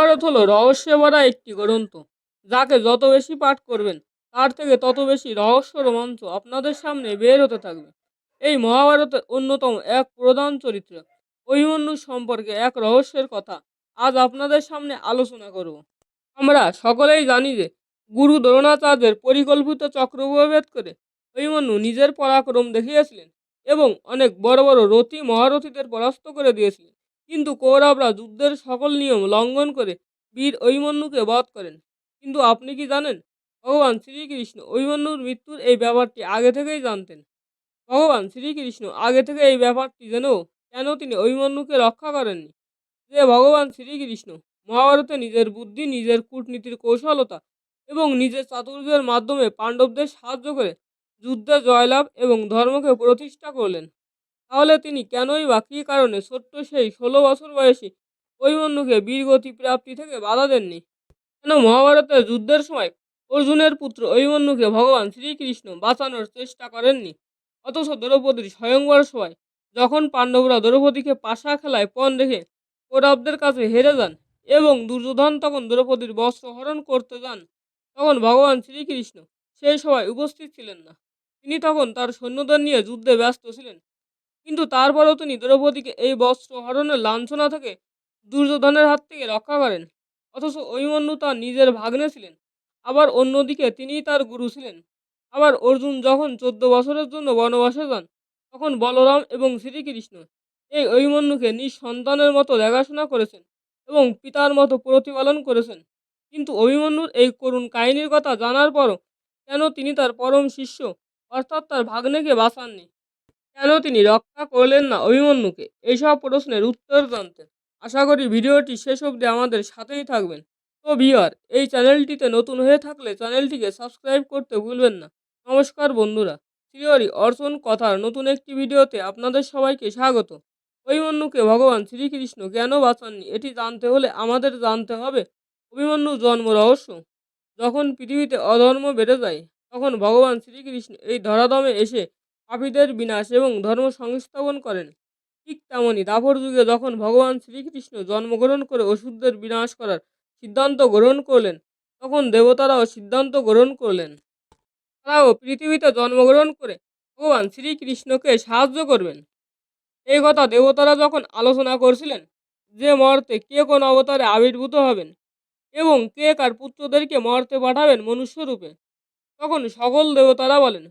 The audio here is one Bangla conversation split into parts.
মহাভারত হলো রহস্যে ভরা একটি গ্রন্থ, যাকে যত বেশি পাঠ করবেন তার থেকে তত বেশি রহস্য রোমাঞ্চ আপনাদের সামনে বের হতে থাকবে। এই মহাভারতের অন্যতম এক প্রধান চরিত্র অভিমন্যু সম্পর্কে এক রহস্যের কথা আজ আপনাদের সামনে আলোচনা করব। আমরা সকলেই জানি যে গুরু দ্রোণাচার্যের পরিকল্পিত চক্রব্যূহ ভেদ করে অভিমন্যু নিজের পরাক্রম দেখিয়েছিলেন এবং অনেক বড় বড় রথী মহারথীদের পরাস্ত করে দিয়েছিলেন। কিন্তু কৌরবরা যুদ্ধের সকল নিয়ম লঙ্ঘন করে বীর অভিমন্যুকে বধ করেন। কিন্তু আপনি কি জানেন, ভগবান শ্রীকৃষ্ণ অভিমন্যুর মৃত্যুর এই ব্যাপারটি আগে থেকেই জানতেন। ভগবান শ্রীকৃষ্ণ আগে থেকে এই ব্যাপারটি জেনেও কেন তিনি অভিমন্যুকে রক্ষা করেননি? যে ভগবান শ্রীকৃষ্ণ মহাভারতে নিজের বুদ্ধি, নিজের কূটনীতির কৌশলতা এবং নিজের চাতুর্যের মাধ্যমে পাণ্ডবদের সাহায্য করে যুদ্ধে জয়লাভ এবং ধর্মকে প্রতিষ্ঠা করলেন, তাহলে তিনি কেনই বা কী কারণে ছোট্ট সেই 16 বছর বয়সী অভিমন্যুকে বীরগতি প্রাপ্তি থেকে বাধা দেননি? কেন মহাভারতের যুদ্ধের সময় অর্জুনের পুত্র অভিমন্যুকে ভগবান শ্রীকৃষ্ণ বাঁচানোর চেষ্টা করেননি? অথচ দ্রৌপদীর স্বয়ংবর সময় যখন পাণ্ডবরা দ্রৌপদীকে পাশা খেলায় পণ রেখে কৌরবদের কাছে হেরে যান এবং দুর্যোধন তখন দ্রৌপদীর বস্ত্র হরণ করতে যান, তখন ভগবান শ্রীকৃষ্ণ সেই সভায় উপস্থিত ছিলেন না। তিনি তখন তার সৈন্যদের নিয়ে যুদ্ধে ব্যস্ত ছিলেন। কিন্তু তারপরেও তিনি দ্রৌপদীকে এই বস্ত্র হরণের লাঞ্ছনা থেকে, দুর্যোধনের হাত থেকে রক্ষা করেন। অথচ অভিমন্যু তার নিজের ভাগ্নে ছিলেন, আবার অন্যদিকে তিনিই তার গুরু ছিলেন। আবার অর্জুন যখন 14 বছরের জন্য বনবাসে যান, তখন বলরাম এবং শ্রীকৃষ্ণ এই অভিমন্যুকে নিজ সন্তানের মতো দেখাশোনা করেছেন এবং পিতার মতো প্রতিপালন করেছেন। কিন্তু অভিমন্যুর এই করুণ কাহিনীর কথা জানার পরও কেন তিনি তার পরম শিষ্য অর্থাৎ তার ভাগ্নেকে বাঁচাননি? কেন তিনি রক্ষা করলেন না অভিমন্যুকে? এইসব প্রশ্নের উত্তর জানতে আশা করি ভিডিওটি শেষ অবধি আমাদের সাথেই থাকবেন। তো ভিউয়ার, এই চ্যানেলটিতে নতুন হয়ে থাকলে চ্যানেলটিকে সাবস্ক্রাইব করতে ভুলবেন না। নমস্কার বন্ধুরা, শ্রীহরি অর্চন কথার নতুন একটি ভিডিওতে আপনাদের সবাইকে স্বাগত। অভিমন্যুকে ভগবান শ্রীকৃষ্ণ কেন বাঁচাননি এটি জানতে হলে আমাদের জানতে হবে অভিমন্যুর জন্ম রহস্য। যখন পৃথিবীতে অধর্ম বেড়ে যায়, তখন ভগবান শ্রীকৃষ্ণ এই ধরাধামে এসে পাপীদের বিনাশ এবং ধর্ম সংস্থাপন করেন। ঠিক তেমনই দাপর যুগে যখন ভগবান শ্রীকৃষ্ণ জন্মগ্রহণ করে অসুরদের বিনাশ করার সিদ্ধান্ত গ্রহণ করলেন, তখন দেবতারাও সিদ্ধান্ত গ্রহণ করলেন। তারাও পৃথিবীতে জন্মগ্রহণ করে ভগবান শ্রীকৃষ্ণকে সাহায্য করবেন। এই কথা দেবতারা যখন আলোচনা করছিলেন যে মর্তে কে কোন অবতারে আবির্ভূত হবেন এবং কে কার পুত্রদেরকে মর্তে পাঠাবেন মনুষ্যরূপে, তখন সকল দেবতারা বলেন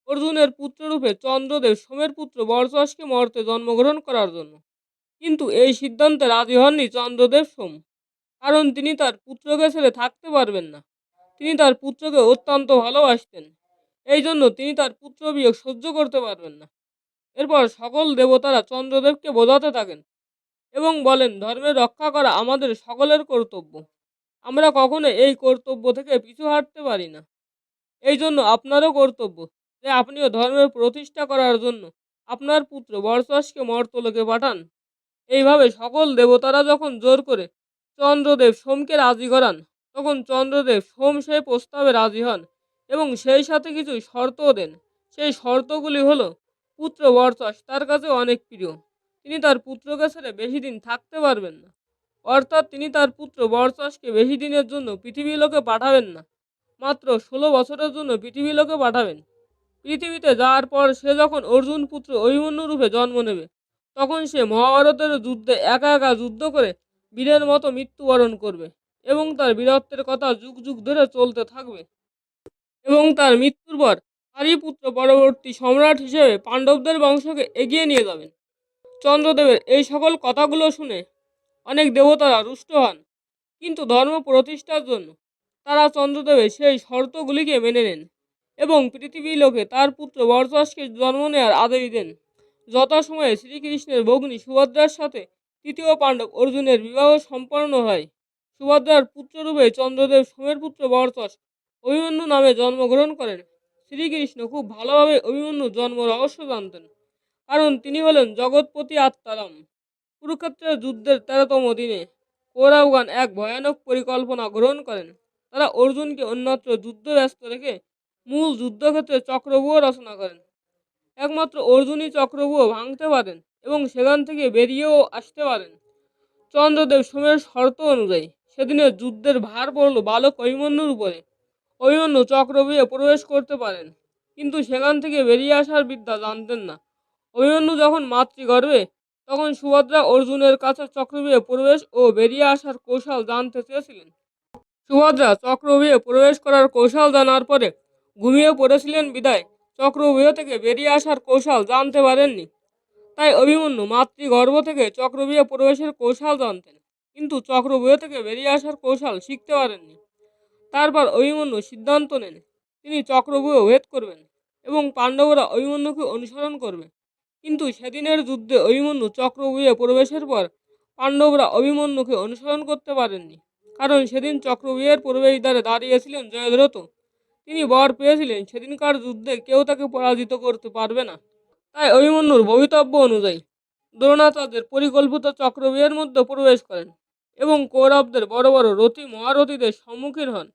অর্জুনের পুত্ররূপে চন্দ্রদেব সোমের পুত্র বর্চসকে মর্তে জন্মগ্রহণ করার জন্য। কিন্তু এই সিদ্ধান্তে রাজি হননি চন্দ্রদেব সোম, কারণ তিনি তার পুত্রকে ছেড়ে থাকতে পারবেন না। তিনি তার পুত্রকে অত্যন্ত ভালোবাসতেন, এই জন্য তিনি তার পুত্র বিয়োগ সহ্য করতে পারবেন না। এরপর সকল দেবতারা চন্দ্রদেবকে বোঝাতে থাকেন এবং বলেন ধর্মের রক্ষা করা আমাদের সকলের কর্তব্য। আমরা কখনো এই কর্তব্য থেকে পিছু হাঁটতে পারি না। এই জন্য আপনারও কর্তব্য যে আপনিও ধর্মের প্রতিষ্ঠা করার জন্য আপনার পুত্র বর্চসকে মর্তলোকে পাঠান। এইভাবে সকল দেবতারা যখন জোর করে চন্দ্রদেব সোমকে রাজি করান, তখন চন্দ্রদেব সোম সেই প্রস্তাবে রাজি হন এবং সেই সাথে কিছু শর্তও দেন। সেই শর্তগুলি হলো, পুত্র বর্চস তার কাছে অনেক প্রিয়, তিনি তার পুত্রকে ছেড়ে বেশি দিন থাকতে পারবেন না। অর্থাৎ তিনি তার পুত্র বর্চসকে বেশি দিনের জন্য পৃথিবী লোকে পাঠাবেন না, মাত্র 16 বছরের জন্য পৃথিবী লোকে পাঠাবেন। পৃথিবীতে যাওয়ার পর সে যখন অর্জুন পুত্র অভিমন্যু রূপে জন্ম নেবে, তখন সে মহাভারতের যুদ্ধে একা একা যুদ্ধ করে বীরের মতো মৃত্যুবরণ করবে এবং তার বীরত্বের কথা যুগ যুগ ধরে চলতে থাকবে এবং তার মৃত্যুর পর তারই পুত্র পরবর্তী সম্রাট হিসেবে পাণ্ডবদের বংশকে এগিয়ে নিয়ে যাবেন। চন্দ্রদেবের এই সকল কথাগুলো শুনে অনেক দেবতারা রুষ্ট হন, কিন্তু ধর্ম প্রতিষ্ঠার জন্য তারা চন্দ্রদেবের সেই শর্তগুলিকে মেনে নেন এবং পৃথিবী লোকে তার পুত্র বর্চসকে জন্ম নেওয়ার আদেশ দেন। যথাসময়ে শ্রীকৃষ্ণের ভগ্নী সুভদ্রার সাথে তৃতীয় পাণ্ডব অর্জুনের বিবাহ সম্পন্ন হয়। সুভদ্রার পুত্ররূপে চন্দ্রদেব সোমের পুত্র বর্চস অভিমন্যু নামে জন্মগ্রহণ করেন। শ্রীকৃষ্ণ খুব ভালোভাবে অভিমন্যুর জন্ম রহস্য জানতেন, কারণ তিনি হলেন জগৎপতি আত্মারাম। কুরুক্ষেত্রের যুদ্ধের 13তম দিনে কৌরবগণ এক ভয়ানক পরিকল্পনা গ্রহণ করেন। তারা অর্জুনকে অন্যত্র যুদ্ধ ব্যস্ত রেখে মূল যুদ্ধক্ষেত্রে চক্রব্যূহ রচনা করেন। একমাত্র অর্জুনই চক্রব্যূহ ভাঙতে পারেন এবং সেখান থেকে বেরিয়েও আসতে পারেন। চন্দ্রদেব সোমের শর্ত অনুযায়ী সেদিনের যুদ্ধের ভার পড়ল বালক অভিমন্যুর উপরে। অভিমন্যু চক্রব্যূহে প্রবেশ করতে পারেন, কিন্তু সেখান থেকে বেরিয়ে আসার বিদ্যা জানতেন না। অভিমন্যু যখন মাতৃগর্ভে, তখন সুভদ্রা অর্জুনের কাছে চক্রব্যূহে প্রবেশ ও বেরিয়ে আসার কৌশল জানতে চেয়েছিলেন। সুভদ্রা চক্রব্যূহে প্রবেশ করার কৌশল জানার পরে ঘুমিয়ে পড়েছিলেন বিদায় চক্রব্যূহ থেকে বেরিয়ে আসার কৌশল জানতে পারেননি। তাই অভিমন্যু মাতৃগর্ভ থেকে চক্রব্যূহে প্রবেশের কৌশল জানতেন, কিন্তু চক্রব্যূহ থেকে বেরিয়ে আসার কৌশল শিখতে পারেননি। তারপর অভিমন্যু সিদ্ধান্ত নেন তিনি চক্রব্যূহ ভেদ করবেন এবং পাণ্ডবরা অভিমন্যুকে অনুসরণ করবে। কিন্তু সেদিনের যুদ্ধে অভিমন্যু চক্রব্যূহে প্রবেশের পর পাণ্ডবরা অভিমন্যুকে অনুসরণ করতে পারেননি, কারণ সেদিন চক্রব্যূহের প্রবেশদ্বারে দাঁড়িয়েছিলেন জয়দ্রথ। তিনি বর পেয়েছিলেন সেদিনকার যুদ্ধে কেউ তাকে পরাজিত করতে পারবে না। তাই অভিমন্যুর ভবিতব্য অনুযায়ী দ্রোণাচার্যের পরিকল্পিত চক্রব্যূহের মধ্যে প্রবেশ করেন এবং কৌরবদের বড় বড় রথী মহারথীদের সম্মুখীন হন।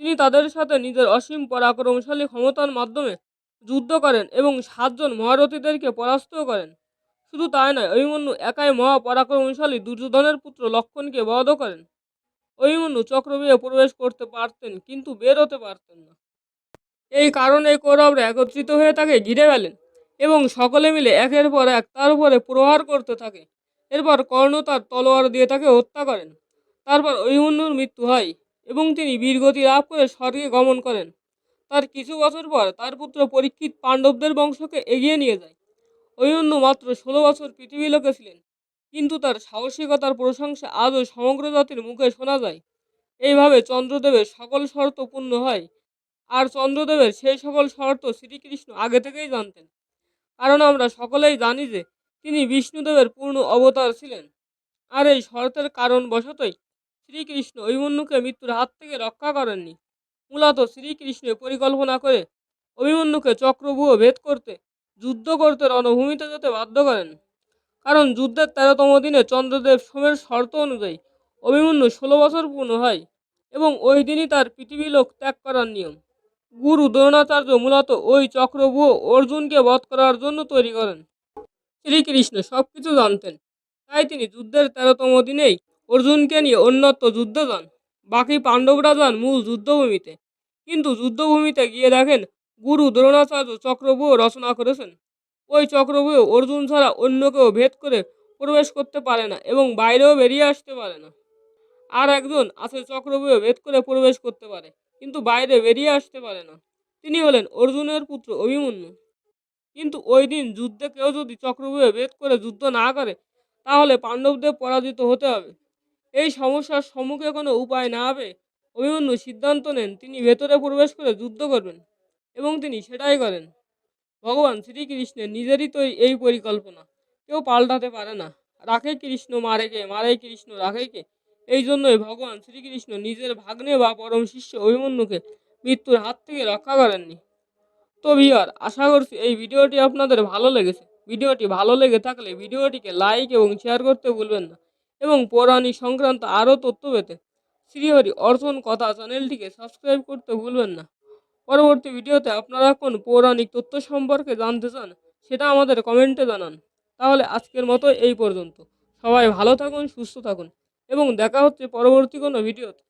তিনি তাদের সাথে নিজের অসীম পরাক্রমশালী ক্ষমতার মাধ্যমে যুদ্ধ করেন এবং 7 জন মহারথীদেরকে পরাস্ত করেন। শুধু তাই নয়, অভিমন্যু একাই মহাপরাক্রমশালী দুর্যোধনের পুত্র লক্ষণকে বধ করেন। অভিমন্যু চক্রব্যূহে প্রবেশ করতে পারতেন, কিন্তু বের হতে পারতেন না। এই কারণে কৌরবরা একত্রিত হয়ে তাকে ঘিরে ফেলেন এবং সকলে মিলে একের পর এক তার উপরে প্রহার করতে থাকে। এরপর কর্ণ তার তলোয়ার দিয়ে তাকে হত্যা করেন। তারপর অভিমন্যুর মৃত্যু হয় এবং তিনি বীরগতি লাভ করে স্বর্গে গমন করেন। তার কিছু বছর পর তার পুত্র পরীক্ষিত পাণ্ডবদের বংশকে এগিয়ে নিয়ে যায়। অভিমন্যু মাত্র 16 বছর পৃথিবী লোকে ছিলেন, কিন্তু তার সাহসিকতার প্রশংসা আজও সমগ্র জাতির মুখে শোনা যায়। এইভাবে চন্দ্রদেবের সকল শর্ত পূর্ণ হয়, আর চন্দ্রদেবের সেই সকল শর্ত শ্রীকৃষ্ণ আগে থেকেই জানতেন, কারণ আমরা সকলেই জানি যে তিনি বিষ্ণুদেবের পূর্ণ অবতার ছিলেন। আর এই শর্তের কারণবশতই শ্রীকৃষ্ণ অভিমন্যুকে মৃত্যুর হাত থেকে রক্ষা করেননি। মূলত শ্রীকৃষ্ণ পরিকল্পনা করে অভিমন্যুকে চক্রব্যূহ ভেদ করতে, যুদ্ধ করতে রণভূমিতে যেতে বাধ্য করেন। কারণ যুদ্ধের 13তম দিনে চন্দ্রদেব সোমের শর্ত অনুযায়ী অভিমন্যু 16 বছর পূর্ণ হয় এবং ওই দিনই তার পৃথিবী লোক ত্যাগ করার নিয়ম। গুরু দ্রোণাচার্য মূলত ওই চক্রব্যূহ অর্জুনকে বধ করার জন্য তৈরি করেন। শ্রীকৃষ্ণ সবকিছু জানতেন, তাই তিনি যুদ্ধের 13তম দিনেই অর্জুনকে নিয়ে অন্যত্র যুদ্ধে যান। বাকি পাণ্ডবরা যান মূল যুদ্ধভূমিতে, কিন্তু যুদ্ধভূমিতে গিয়ে দেখেন গুরু দ্রোণাচার্য চক্রব্যূহ রচনা করেছেন। ওই চক্রব্যূহ অর্জুন ছাড়া অন্য কেউ ভেদ করে প্রবেশ করতে পারে না এবং বাইরেও বেরিয়ে আসতে পারে না। আর একজন আছে চক্রব্যূহ ভেদ করে প্রবেশ করতে পারে, কিন্তু বাইরে বেরিয়ে আসতে পারে না। তিনি হলেন অর্জুনের পুত্র অভিমন্যু। কিন্তু ওই দিন যুদ্ধে কেউ যদি চক্রব্যূহে ভেদ করে যুদ্ধ না করে, তাহলে পাণ্ডবদের পরাজিত হতে হবে। এই সমস্যার সম্মুখে কোনো উপায় না পেয়ে অভিমন্যু সিদ্ধান্ত নেন তিনি ভেতরে প্রবেশ করে যুদ্ধ করবেন, এবং তিনি সেটাই করেন। ভগবান শ্রীকৃষ্ণের নিজেরই তো এই পরিকল্পনা, কেউ পাল্টাতে পারে না। রাখে কৃষ্ণ মারে কে, মারে কৃষ্ণ রাখে কে। এই জন্যই ভগবান শ্রীকৃষ্ণ নিজের ভাগ্নে বা পরম শিষ্য অভিমন্যুকে মৃত্যুর হাত থেকে রক্ষা করেননি। তো ভিউয়ার, আশা করছি এই ভিডিওটি আপনাদের ভালো লেগেছে। ভিডিওটি ভালো লেগে থাকলে ভিডিওটিকে লাইক এবং শেয়ার করতে ভুলবেন না, এবং পৌরাণিক সংক্রান্ত আরও তথ্য পেতে শ্রীহরি অর্চন কথা চ্যানেলটিকে সাবস্ক্রাইব করতে ভুলবেন না। পরবর্তী ভিডিওতে আপনারা কোন পৌরাণিক তথ্য সম্পর্কে জানতে চান সেটা আমাদের কমেন্টে জানান। তাহলে আজকের মতো এই পর্যন্ত। সবাই ভালো থাকুন, সুস্থ থাকুন, এবং দেখা হচ্ছে পরবর্তী কোনো ভিডিওতে।